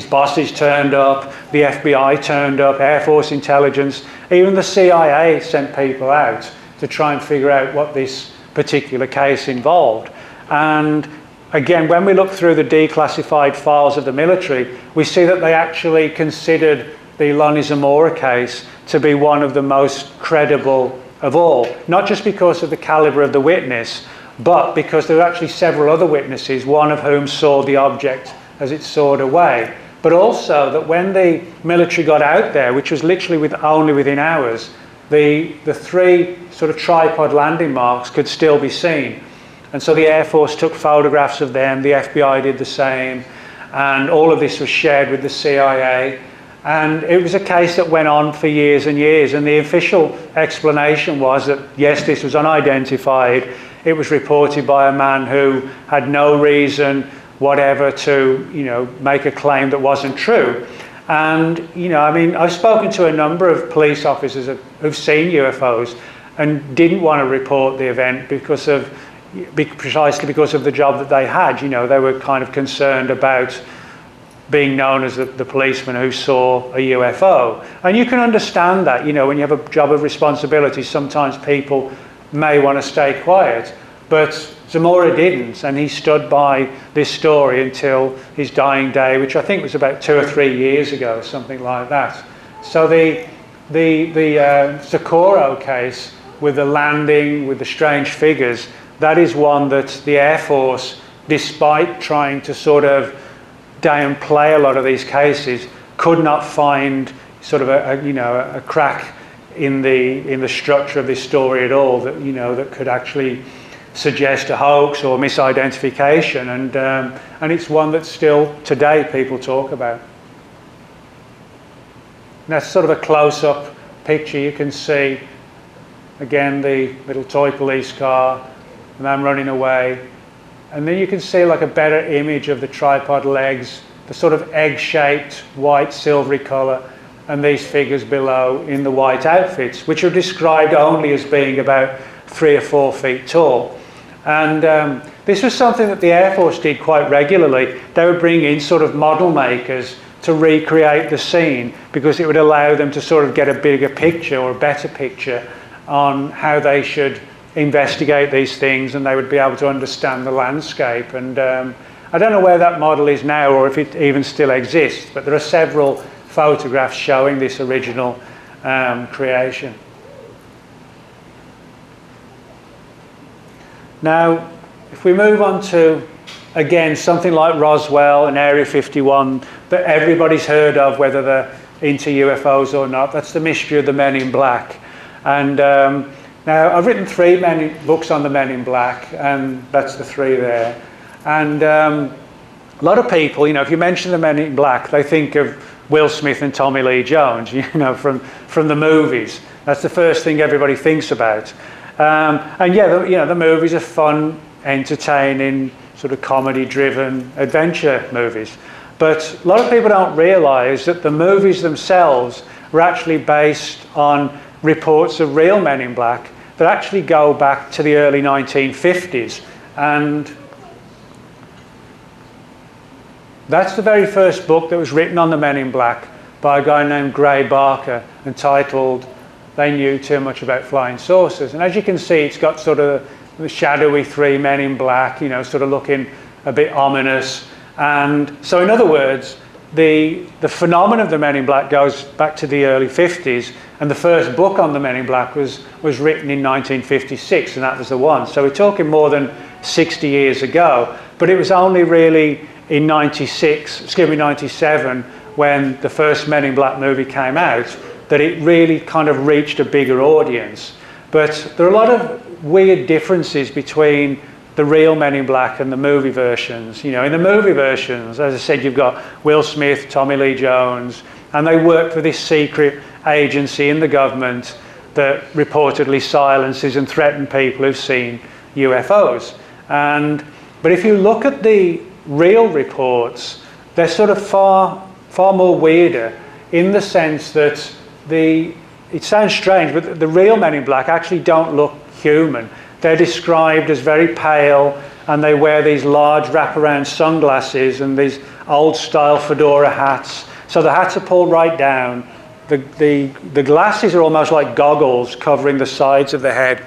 bosses turned up, the FBI turned up, Air Force intelligence, even the CIA sent people out to try and figure out what this particular case involved. And again, when we look through the declassified files of the military, we see that they actually considered the Lonnie Zamora case to be one of the most credible of all, not just because of the caliber of the witness, but because there were actually several other witnesses, one of whom saw the object as it soared away. But also that when the military got out there, which was literally only within hours, the three sort of tripod landing marks could still be seen. And so the Air Force took photographs of them, the FBI did the same, and all of this was shared with the CIA. And it was a case that went on for years and years, and the official explanation was that, yes, this was unidentified. It was reported by a man who had no reason whatever to, you know, make a claim that wasn't true. And, you know, I mean, I've spoken to a number of police officers who've seen UFOs and didn't want to report the event precisely because of the job that they had. You know, they were kind of concerned about being known as the policeman who saw a UFO. And you can understand that, you know, when you have a job of responsibility, sometimes people may want to stay quiet. But Zamora didn't, and he stood by this story until his dying day, which I think was about 2 or 3 years ago, something like that. So the Socorro case, with the landing, with the strange figures, that is one that the Air Force, despite trying to sort of downplay a lot of these cases, could not find sort of a crack in the structure of this story at all that, you know, that could actually suggest a hoax or misidentification, and it's one that still today people talk about. And that's sort of a close-up picture. You can see again the little toy police car, the man running away, And then you can see like a better image of the tripod legs, the sort of egg-shaped white silvery colour, and these figures below in the white outfits, which are described only as being about 3 or 4 feet tall. And this was something that the Air Force did quite regularly. They would bring in sort of model makers to recreate the scene, because it would allow them to sort of get a bigger picture or a better picture on how they should investigate these things, and they would be able to understand the landscape. And I don't know where that model is now, or if it even still exists, but there are several photographs showing this original creation. Now, if we move on to, again, something like Roswell and Area 51 that everybody's heard of, whether they're into UFOs or not, that's the mystery of the Men in Black. And now, I've written 3 books on the Men in Black, and that's the 3 there. And a lot of people, you know, if you mention the Men in Black, they think of Will Smith and Tommy Lee Jones, you know, from the movies. That's the first thing everybody thinks about. And yeah, you know, the movies are fun, entertaining, sort of comedy-driven adventure movies. But a lot of people don't realise that the movies themselves were actually based on reports of real Men in Black that actually go back to the early 1950s. And that's the very first book that was written on the Men in Black by a guy named Gray Barker, entitled They Knew Too Much About Flying Saucers. And as you can see, it's got sort of the shadowy 3 men in black, you know, sort of looking a bit ominous. And so in other words, the phenomenon of the Men in Black goes back to the early 50s, and the first book on the Men in Black was written in 1956, and that was the one. So we're talking more than 60 years ago, but it was only really in 97, when the first Men in Black movie came out, that it really kind of reached a bigger audience. But there are a lot of weird differences between the real Men in Black and the movie versions. You know, in the movie versions, as I said, you've got Will Smith, Tommy Lee Jones, and they work for this secret agency in the government that reportedly silences and threatens people who've seen UFOs. But if you look at the real reports, they're sort of far more weirder, in the sense that it sounds strange, but the real Men in Black actually don't look human. They're described as very pale, and they wear these large wraparound sunglasses and these old style fedora hats. So the hats are pulled right down. The glasses are almost like goggles covering the sides of the head.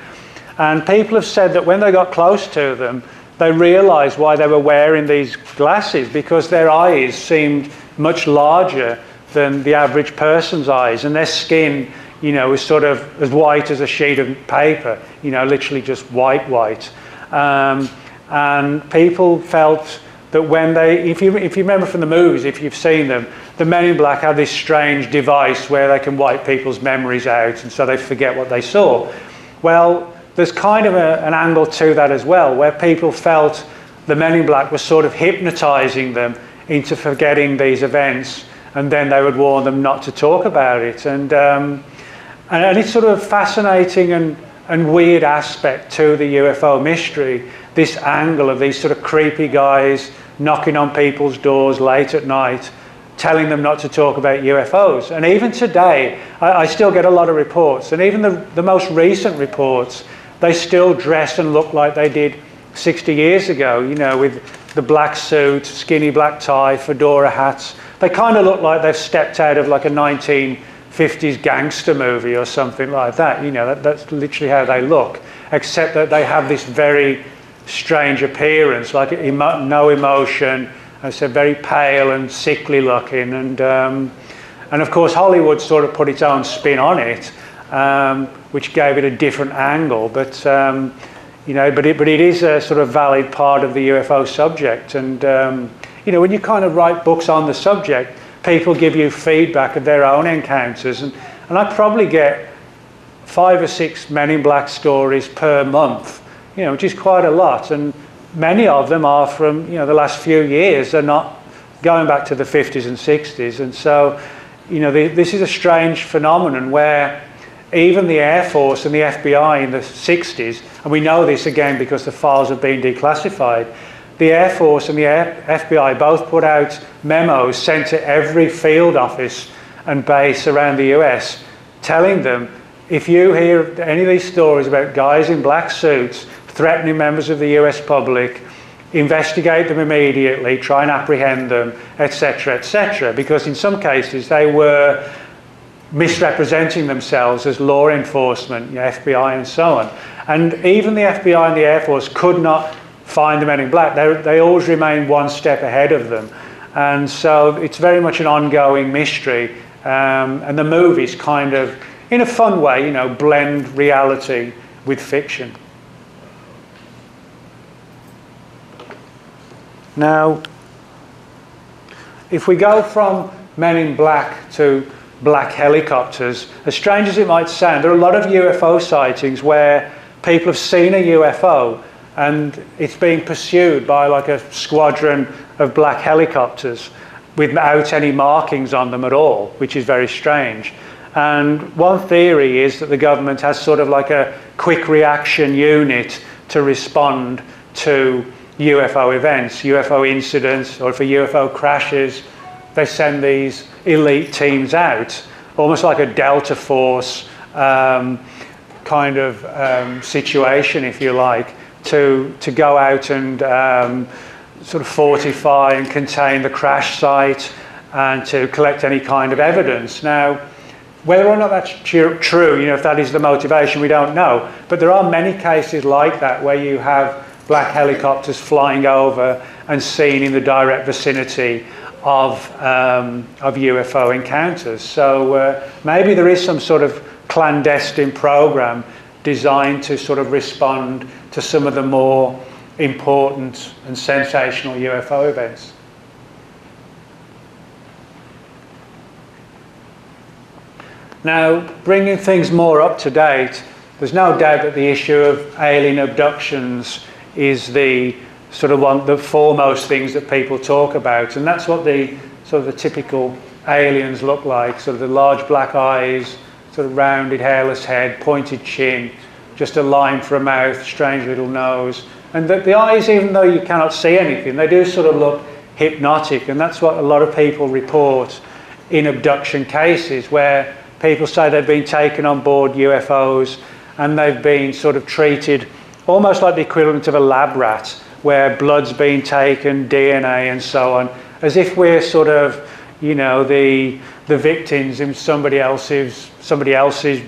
And people have said that when they got close to them, they realised why they were wearing these glasses, because their eyes seemed much larger than the average person's eyes, and their skin, you know, was sort of as white as a sheet of paper, you know, literally just white. And people felt that when if you remember from the movies, if you've seen them, the Men in Black have this strange device where they can wipe people's memories out, and so they forget what they saw. Well, there's kind of an angle to that as well, where people felt the Men in Black were sort of hypnotising them into forgetting these events, and then they would warn them not to talk about it. And it's sort of fascinating and weird aspect to the UFO mystery, this angle of these sort of creepy guys knocking on people's doors late at night, telling them not to talk about UFOs. And even today, I still get a lot of reports, and even the most recent reports, they still dress and look like they did 60 years ago, you know, with the black suit, skinny black tie, fedora hats. They kind of look like they've stepped out of like a 1950s gangster movie or something like that. You know, that's literally how they look, except that they have this very strange appearance, like no emotion, as I said, very pale and sickly looking. And of course, Hollywood sort of put its own spin on it, which gave it a different angle. But you know, but it is a sort of valid part of the UFO subject. And you know, when you kind of write books on the subject, people give you feedback of their own encounters, and I probably get 5 or 6 Men in Black stories per month, you know, which is quite a lot. And many of them are from, you know, the last few years. They're not going back to the 50s and 60s. And so, you know, this is a strange phenomenon where even the Air Force and the FBI in the 60s, and we know this again because the files have been declassified, the Air Force and the FBI both put out memos sent to every field office and base around the US telling them, if you hear any of these stories about guys in black suits threatening members of the US public, investigate them immediately, try and apprehend them, etc., etc. Because in some cases they were misrepresenting themselves as law enforcement, FBI and so on. And even the FBI and the Air Force could not find the men in black. They always remain one step ahead of them. And so it's very much an ongoing mystery. And the movies kind of, in a fun way, blend reality with fiction. Now, if we go from Men in Black to black helicopters, as strange as it might sound, there are a lot of UFO sightings where people have seen a UFO and it's being pursued by like a squadron of black helicopters without any markings on them at all, which is very strange. And one theory is that the government has sort of like a quick reaction unit to respond to UFO events, UFO incidents, or for UFO crashes, they send these elite teams out, almost like a Delta Force kind of situation, if you like, to go out and sort of fortify and contain the crash site and to collect any kind of evidence. Now, whether or not that's true, if that is the motivation, we don't know. But there are many cases like that where you have black helicopters flying over and seen in the direct vicinity of UFO encounters. So maybe there is some sort of clandestine program designed to sort of respond to some of the more important and sensational UFO events. Now, bringing things more up to date, there's no doubt that the issue of alien abductions is the sort of one, the foremost things that people talk about, and that's what the sort of the typical aliens look like, sort of the large black eyes, sort of rounded hairless head, pointed chin, just a line for a mouth, strange little nose, and the eyes, even though you cannot see anything, they do sort of look hypnotic, and that's what a lot of people report in abduction cases, where people say they've been taken on board UFOs and they've been sort of treated almost like the equivalent of a lab rat, where blood's been taken, DNA and so on, as if we're sort of, the victims in somebody else's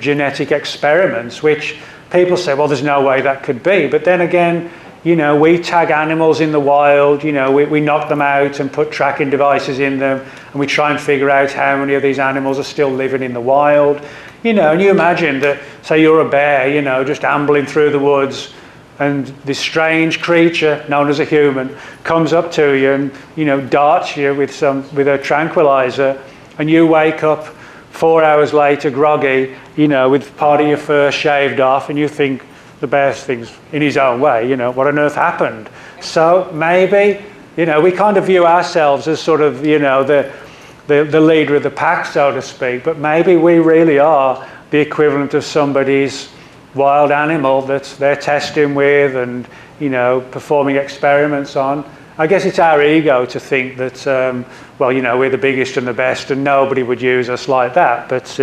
genetic experiments, which people say, well, there's no way that could be. But then again, we tag animals in the wild, we knock them out and put tracking devices in them, and we try and figure out how many of these animals are still living in the wild. And you imagine that, say you're a bear, just ambling through the woods, and this strange creature known as a human comes up to you and darts you with a tranquilizer, and you wake up 4 hours later groggy, with part of your fur shaved off, and you think the bear thinks in his own way, what on earth happened? So maybe, we kind of view ourselves as sort of, the leader of the pack, so to speak, but maybe we really are the equivalent of somebody's wild animal that they're testing with and performing experiments on. I guess it's our ego to think that we're the biggest and the best and nobody would use us like that, but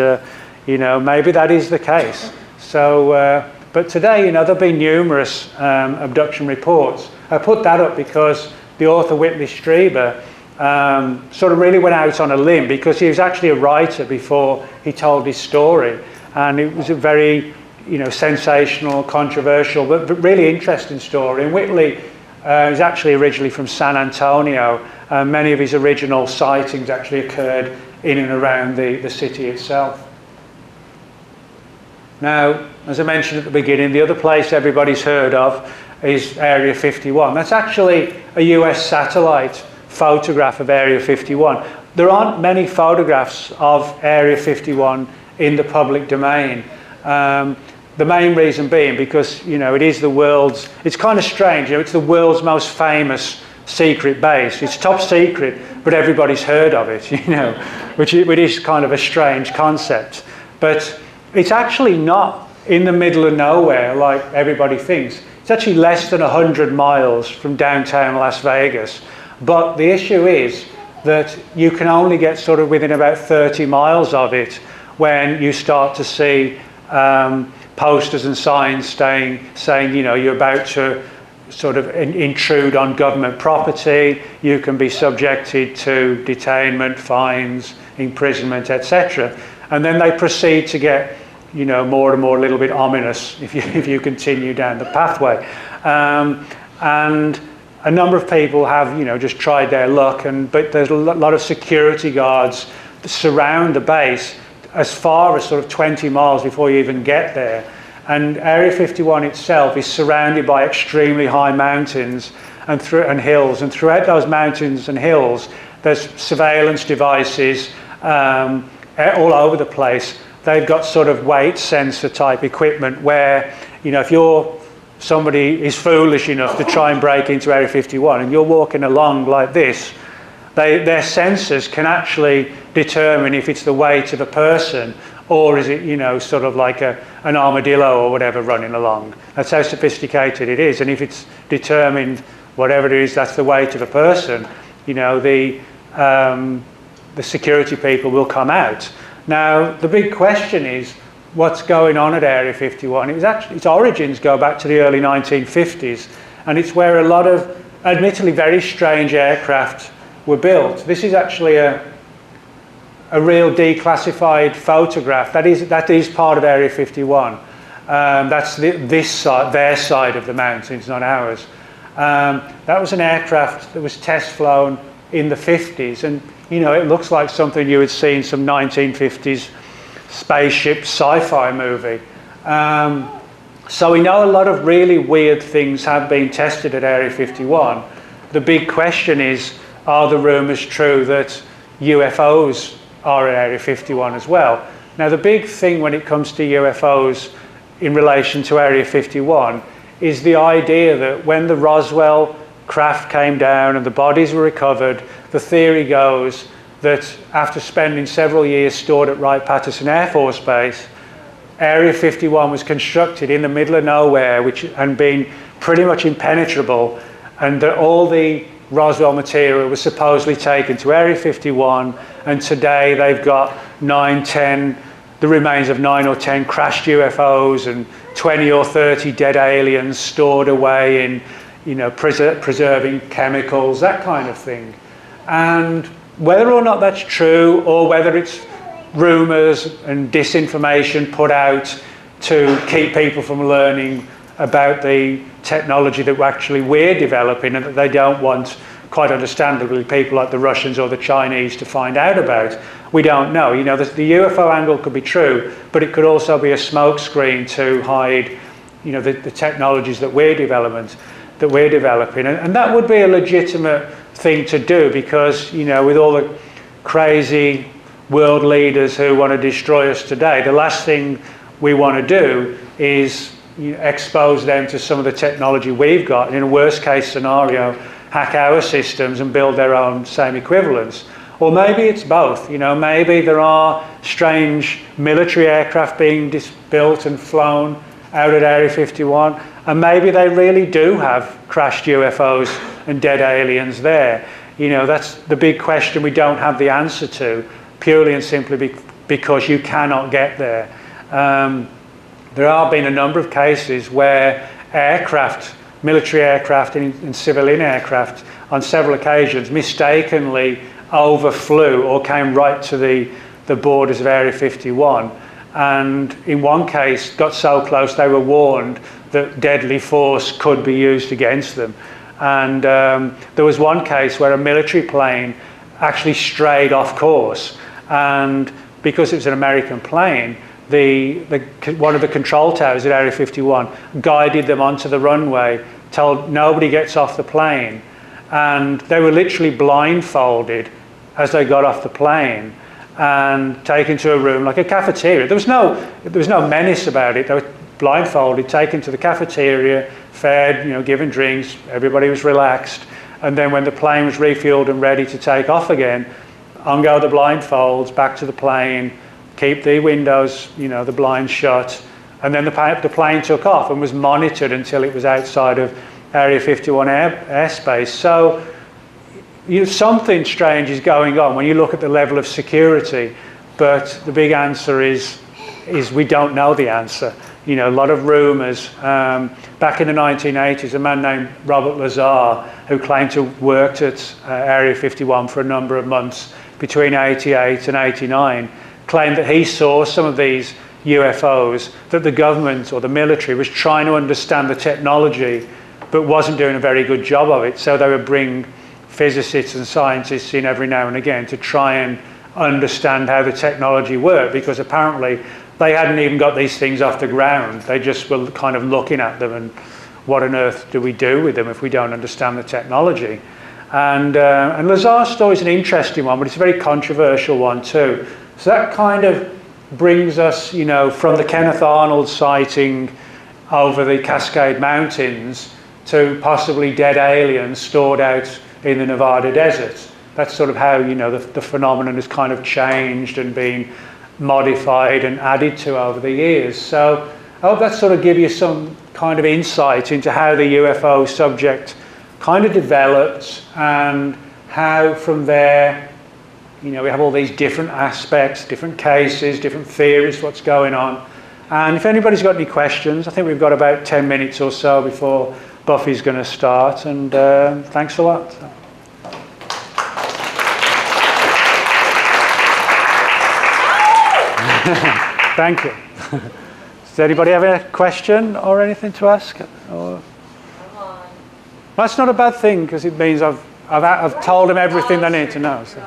maybe that is the case. So but today there have been numerous abduction reports. I put that up because the author Whitley Strieber sort of really went out on a limb, because he was actually a writer before he told his story, and it was a very sensational, controversial, but really interesting story. And Whitley is actually originally from San Antonio. Many of his original sightings actually occurred in and around the city itself. Now, as I mentioned at the beginning, the other place everybody's heard of is Area 51. That's actually a US satellite photograph of Area 51. There aren't many photographs of Area 51 in the public domain. The main reason being because, it is the world's, it's kind of strange, it's the world's most famous secret base. It's top secret, but everybody's heard of it, which is kind of a strange concept. But it's actually not in the middle of nowhere like everybody thinks. It's actually less than 100 miles from downtown Las Vegas. But the issue is that you can only get sort of within about 30 miles of it when you start to see posters and signs saying, you know, you're about to sort of intrude on government property, you can be subjected to detainment, fines, imprisonment, etc. And then they proceed to get, you know, more and more a little bit ominous if you continue down the pathway. And a number of people have, you know, just tried their luck, but there's a lot of security guards that surround the base as far as sort of 20 miles before you even get there. And Area 51 itself is surrounded by extremely high mountains and hills, and throughout those mountains and hills there's surveillance devices all over the place. They've got sort of weight sensor type equipment where, you know, if somebody is foolish enough to try and break into Area 51 and you're walking along like this, their sensors can actually determine if it's the weight of a person or is it, you know, sort of like an armadillo or whatever running along. That's how sophisticated it is. And if it's determined, whatever it is, that's the weight of a person, you know, the security people will come out. Now, the big question is, what's going on at Area 51? Its origins go back to the early 1950s, and it's where a lot of, admittedly, very strange aircraft were built. This is actually a real declassified photograph. That is part of Area 51. That's this side, their side of the mountains, not ours. That was an aircraft that was test flown in the 50s, and you know, it looks like something you would see in some 1950s spaceship sci-fi movie. So we know a lot of really weird things have been tested at Area 51. The big question is, are the rumours true that UFOs are at Area 51 as well? Now, the big thing when it comes to UFOs in relation to Area 51 is the idea that when the Roswell craft came down and the bodies were recovered, the theory goes that after spending several years stored at Wright-Patterson Air Force Base, Area 51 was constructed in the middle of nowhere and been pretty much impenetrable, and that all the Roswell material was supposedly taken to Area 51, and today they've got the remains of 9 or 10 crashed UFOs and 20 or 30 dead aliens stored away in, you know, preserving chemicals, that kind of thing. And whether or not that's true, or whether it's rumours and disinformation put out to keep people from learning about the technology that we're developing and that they don't want, quite understandably, people like the Russians or the Chinese to find out about, we don't know. You know, the UFO angle could be true, but it could also be a smokescreen to hide, you know, the technologies that we're developing. And that would be a legitimate thing to do, because, you know, with all the crazy world leaders who want to destroy us today, the last thing we want to do is, you know, expose them to some of the technology we've got, and in a worst case scenario, hack our systems and build their own same equivalents. Or maybe it's both. You know, maybe there are strange military aircraft being built and flown out at Area 51, and maybe they really do have crashed UFOs and dead aliens there. You know, that's the big question we don't have the answer to, purely and simply because you cannot get there. There have been a number of cases where military aircraft and civilian aircraft on several occasions mistakenly overflew or came right to the borders of Area 51. And in one case got so close they were warned that deadly force could be used against them. And there was one case where a military plane actually strayed off course, and because it was an American plane, one of the control towers at Area 51 guided them onto the runway, told nobody gets off the plane, and they were literally blindfolded as they got off the plane and taken to a room like a cafeteria. There was no menace about it. They were blindfolded, taken to the cafeteria, fed, you know, given drinks. Everybody was relaxed, and then when the plane was refueled and ready to take off again, on go the blindfolds, back to the plane, keep the windows, you know, the blinds shut, And then the plane took off and was monitored until it was outside of Area 51 airspace. So something strange is going on when you look at the level of security, but the big answer is we don't know the answer. A lot of rumours. Back in the 1980s, a man named Robert Lazar, who claimed to have worked at Area 51 for a number of months between 88 and 89, claimed that he saw some of these UFOs, that the government or the military was trying to understand the technology but wasn't doing a very good job of it. So they would bring physicists and scientists in every now and again to try and understand how the technology worked, because apparently they hadn't even got these things off the ground. They just were kind of looking at them and what on earth do we do with them if we don't understand the technology? And Lazar's story is an interesting one, but it's a very controversial one too. So that kind of brings us, from the Kenneth Arnold sighting over the Cascade Mountains to possibly dead aliens stored out in the Nevada desert. That's sort of how, the phenomenon has kind of changed and been modified and added to over the years. So I hope that sort of give you some kind of insight into how the UFO subject kind of developed and how from there, we have all these different aspects, different cases, different theories, what's going on. And if anybody's got any questions, I think we've got about 10 minutes or so before Buffy's going to start. And thanks a lot. Thank you. Does anybody have a question or anything to ask? Or... That's not a bad thing, because it means I've told them everything they need to know. So.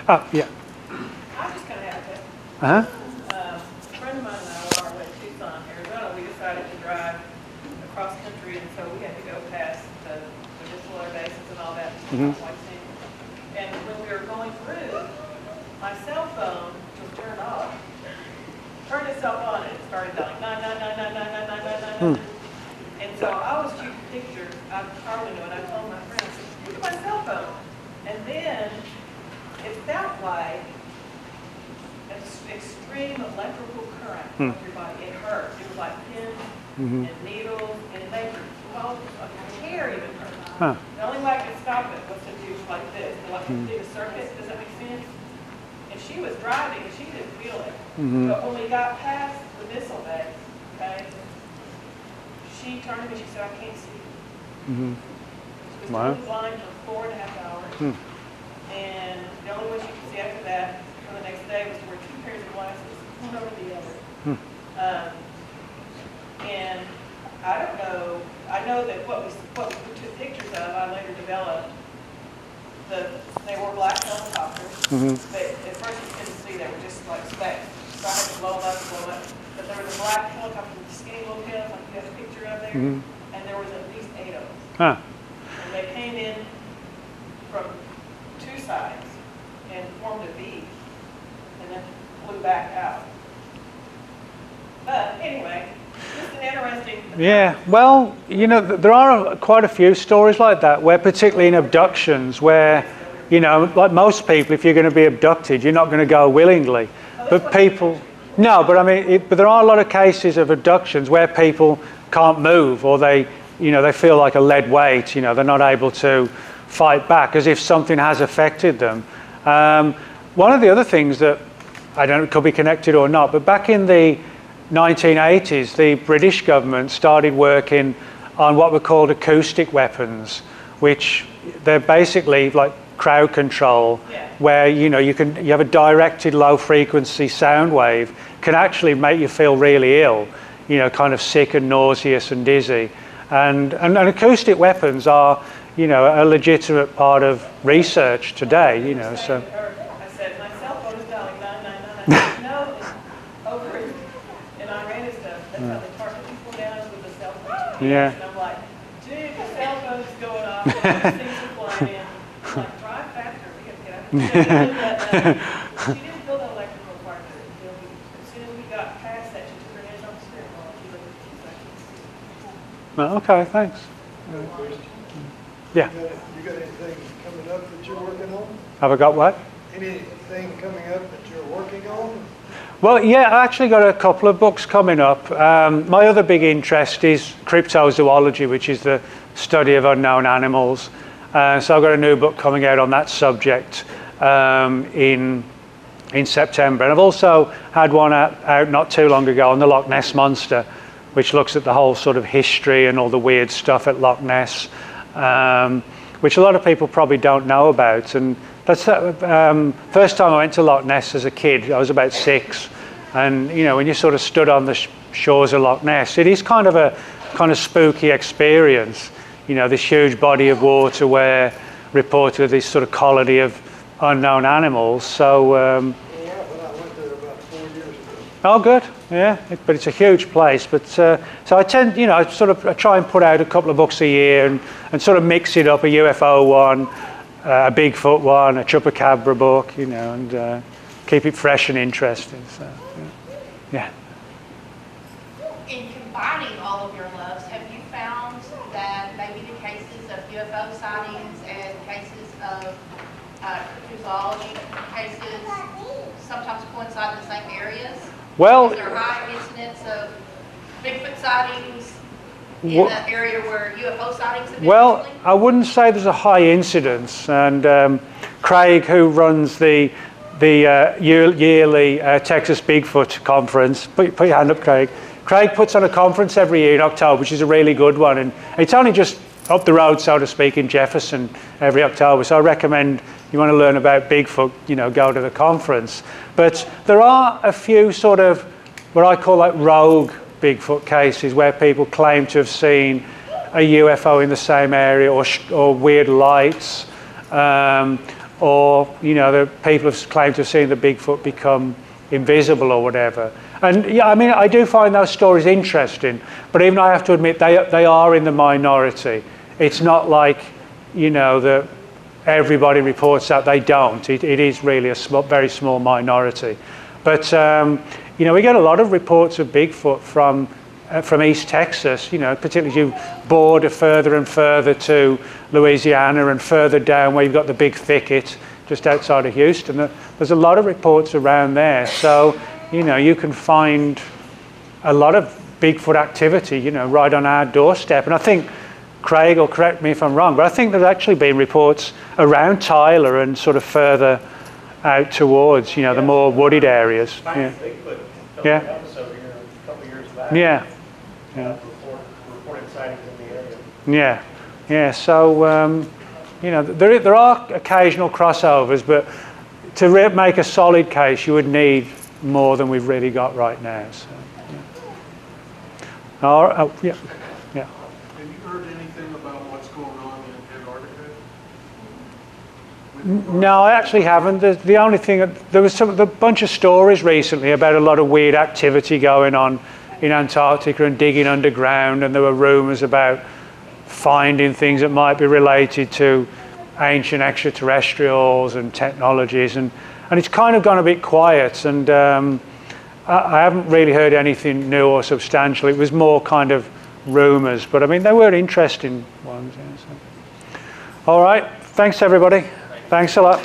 Oh, yeah. I just kind of have a question. Uh-huh. A friend of mine and I are in Tucson, Arizona. We decided to drive across country, and so we had to go past the missile air bases and all that. Mm-hmm. And when we were going through, my cell phone was turned off. Turned itself on, and it started dialing 999999999. And so I was shooting pictures out the car window, and I told my friend, I said, look at my cell phone. And then it felt like an extreme electrical current of your body. It hurt. It was like pins and needles, and it made your hair even hurt. Huh. The only way I could stop it was to do like this, like do a circuit. Does that make sense? And she was driving, and she didn't feel it. But when we got past the missile base, okay, she turned to me, she said, I can't see. She was totally blind for 4.5 hours. And the only way she could see after that, for the next day, was to wear 2 pairs of glasses, one over the other. And I don't know, I know that what we took pictures of, I later developed, they were black helicopters. But at first you couldn't see, they were just like specks. So I had to blow up. But there was a black helicopter with skinny little tails, like you have a picture of there. And there was at least 8 of them. Huh. And they came in from 2 sides and formed a V and then flew back out. But anyway, just an interesting... Yeah, well, there are quite a few stories like that, where particularly in abductions, where, like most people, if you're going to be abducted, you're not going to go willingly. But people... No, but I mean, but there are a lot of cases of abductions where people can't move, or they feel like a lead weight. They're not able to fight back, as if something has affected them. One of the other things that I don't know, it could be connected or not, but back in the 1980s, the British government started working on what were called acoustic weapons, which they're basically like crowd control, where you have a directed low frequency sound wave can actually make you feel really ill, kind of sick and nauseous and dizzy, and acoustic weapons are a legitimate part of research today. So. I said my cell phone is dialing 999. No, it's over in Iran and stuff. That's how they target people down with the cell phone. Yeah. And I'm like, dude, the cell phone's going off. Things are flying in. I'm like, drive faster. We have to get out. She didn't feel the electrical part of it until as soon as we got past that, she took her hands off the steering wheel. She looked at 2 seconds. Well, okay, thanks. Yeah. You got anything coming up that you're working on? Have I got what? Anything coming up that you're working on? Well, yeah, I actually got a couple of books coming up. My other big interest is cryptozoology, which is the study of unknown animals. So I've got a new book coming out on that subject in September. And I've also had one out not too long ago on the Loch Ness Monster, which looks at the whole sort of history and all the weird stuff at Loch Ness, which a lot of people probably don't know about. And that's first time I went to Loch Ness as a kid. I was about 6, and you know, when you sort of stood on the shores of Loch Ness, it is kind of a spooky experience. You know, this huge body of water where reported this sort of colony of unknown animals. So Well, when I went there about 4 years ago. oh, good, yeah. But it's a huge place. But so I tend, you know, I try and put out a couple of books a year and sort of mix it up: a UFO one, a Bigfoot one, a Chupacabra book, you know, and keep it fresh and interesting. So, yeah. In combining all of your loves, have you found that maybe the cases of UFO sightings and cases of cryptozoology cases sometimes coincide in the same areas? Well, Is there high incidence of Bigfoot sightings in the area where UFO sightings have been well, recently? I wouldn't say there's a high incidence. And Craig, who runs the yearly Texas Bigfoot conference, put your hand up, Craig. Craig puts on a conference every year in October, which is a really good one, and it's only just up the road, so to speak, in Jefferson every October. So I recommend, you want to learn about Bigfoot, you know, go to the conference. But there are a few sort of what I call like rogue Bigfoot cases where people claim to have seen a UFO in the same area, or weird lights, or you know, the people have claimed to have seen the Bigfoot become invisible or whatever. And yeah, I mean, I do find those stories interesting, but even I have to admit they are in the minority. It's not like, you know, that everybody reports that they don't. It is really a very small minority. But you know, we get a lot of reports of Bigfoot from East Texas, you know, particularly as you border further and further to Louisiana and further down where you've got the big thicket just outside of Houston. There's a lot of reports around there. So, you know, you can find a lot of Bigfoot activity, you know, right on our doorstep. And I think, Craig will correct me if I'm wrong, but I think there's actually been reports around Tyler and sort of further out towards, you know, the more wooded areas. Yeah. Bigfoot Yeah. episode here a couple years back. Yeah. Yeah. Reported sightings in the area. Yeah. Yeah. So, you know, there are occasional crossovers, but to make a solid case, you would need more than we've really got right now. So, yeah. Oh, yeah. Yeah. Have you heard anything about what's going on in Antarctica? No, I actually haven't. The only thing, there was a bunch of stories recently about a lot of weird activity going on in Antarctica and digging underground, and there were rumours about finding things that might be related to ancient extraterrestrials and technologies, and it's kind of gone a bit quiet, and I haven't really heard anything new or substantial. It was more kind of rumours, but I mean, they were interesting ones. Yeah, so. All right, thanks everybody. Thanks a lot.